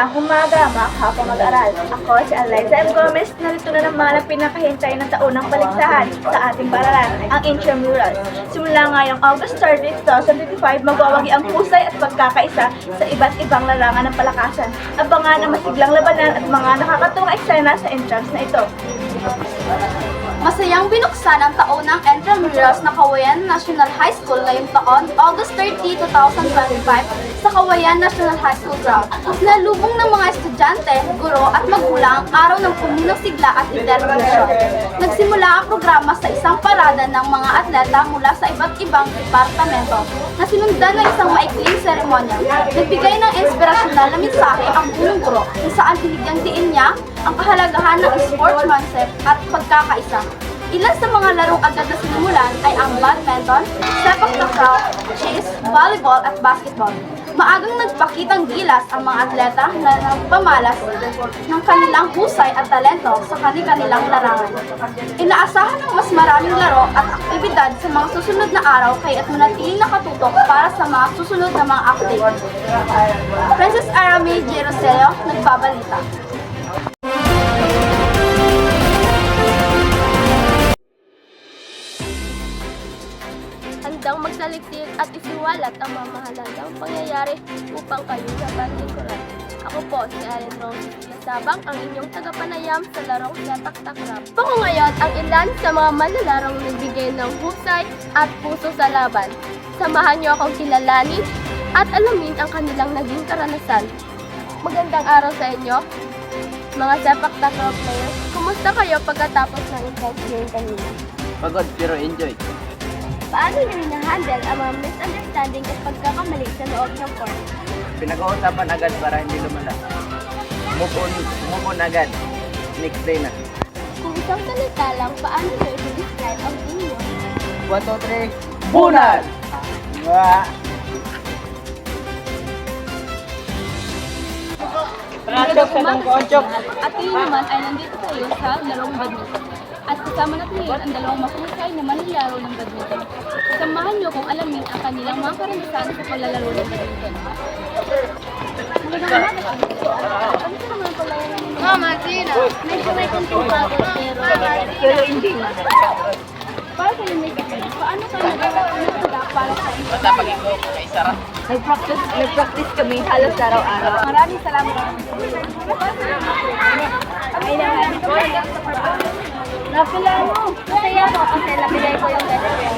Magandang umaga mga kapamag-aral. Ako si Eliza M. Gomez. Narito na naman ang pinakahintay ng taunang paligsahan sa ating paaralan, ang intramurals. Simula ngayong August 30, 2025, magwawagi ang husay at pagkakaisa sa iba't ibang larangan ng palakasan. Abangan ang masiglang labanan at mga nakakatuwang eksena sa entrance na ito. Masayang binuksan ang taunang intramurals na Cauayan National High School ngayong taon, August 30, 2025, sa Cauayan National High School ground. Nalubong ng mga estudyante, guro at magulang ang araw ng pumunang sigla at interpretasyon. Nagsimula ang programa sa isang parada ng mga atleta mula sa iba't ibang departamento na sinundan ng isang maikling seremonya. Nagbigay ng inspirasyonal na mensahe ang punong guro kung saan binigyang diin niya ang kahalagahan ng sportsmanship at pagkakaisa. Ilan sa mga larong agad na sinimulan ay ang badminton, sepak takraw, chess, volleyball at basketball. Maagang nagpakitang gilas ang mga atleta na nagpamalas ng kanilang husay at talento sa kanilang larangan. Inaasahan ng mas maraming laro at aktibidad sa mga susunod na araw kaya't manatiling nakatutok para sa mga susunod na mga update. Princess Arami Jeroselio, nagbabalita. Handang magsaligtig at isiwalat ang mga mahalagang pangyayari upang kayo sa lingkuran. Ako po si Allen Rose Sabang, ang inyong tagapanayam sa larong sepak takraw. Ako ngayon ang ilan sa mga malalarong nagbigay ng husay at puso sa laban. Samahan niyo akong kilalanin at alamin ang kanilang naging karanasan. Magandang araw sa inyo, mga sepak takraw players. Kumusta kayo pagkatapos ng intense game kanina? Pagod pero enjoy. Paano niyo hinahandle ang mga misunderstanding at pagkakamali sa loob ng court? Pinag-uusapan agad para hindi lumala. Move on agad. Next day na. Kung isang salita lang, paano niyo i-describe ang inyo? 1, 2, 3, bunal! At kayo naman ay nandito kayo sa larong badminton. At kasama natin ngayon ang dalawang mahusay na manlalaro ng badminton. Samahan niyo kung alamin ang kanilang mga karanasan sa paglalaro ng badminton. Magandang umaga. Ano sa naman paglalaro ng badminton? Medyo may konting pagod pero hindi na. Para sa inyo, paano kayo nagagawa para sa inyo? Basta pag-iko, may sarap. Nag-practice kami halos araw-araw. Maraming salamat. Ay naman. Napila mo. Masaya ako kasi nabigay ko yung best friend.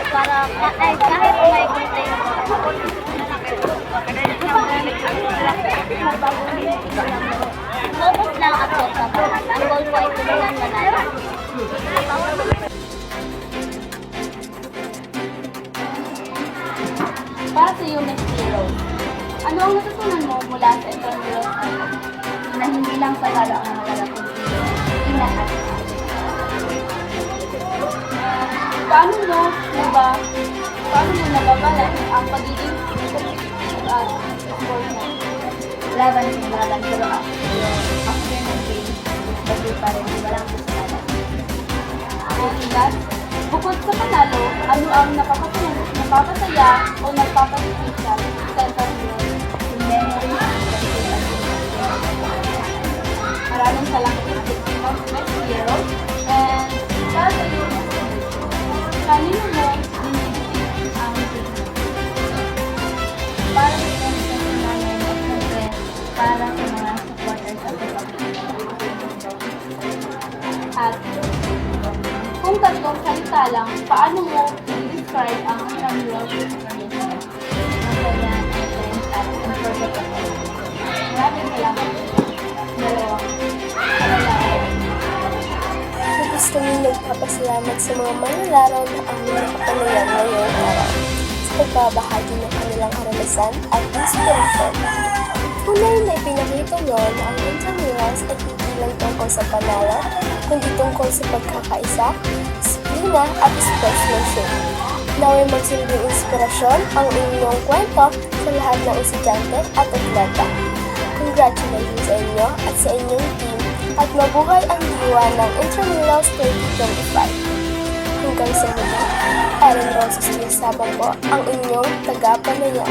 Para kahit may konti. Focus lang ako sa panas. Ang goal ko ay tulungan manalo. Para sa iyo, Miss Hero, ano ang natutunan mo mula sa intramurals na hindi lang palalo ang nakalala kundi inahat? Paano mo nababalan ang pagiging sport mo? Laban pero after ng game, bago pa rin, walang pusalan. Kailan, bukod sa panalo, ano ang napapasaya o nagpapasipisa sa intramurals? Yung memories, Maraming salamat Miss Hero. And para sa iyo, kanino mo binibigay ang game? para sa content namin at syempre para sa mga supporters at At kung tatlong salita lang, paano mo i-describe ang intramurals? masaya, intense, at unforgettable. Maraming salamat. Dalawang kalalaki. Nagis kami nagpapasalamat sa mga manlalaro na aming nakapanayan ngayong araw sa pagbabahagi ng kanilang karanasan at inspirasyon. Tunay na ipinakita nyo na ang intramurals ay hindi lang tungkol sa panalo, kundi tungkol sa pagkakaisa, disiplina at sportsmanship. Naway magsilbing inspirasyon ang inyong kwento sa lahat ng estudyante at atleta. Congratulations sa inyo at sa inyong team at mabuhay ang diwa ng Intramurals 2025. Hanggang sa muli, Aaron Roses Sabang po ang inyong tagapanayam.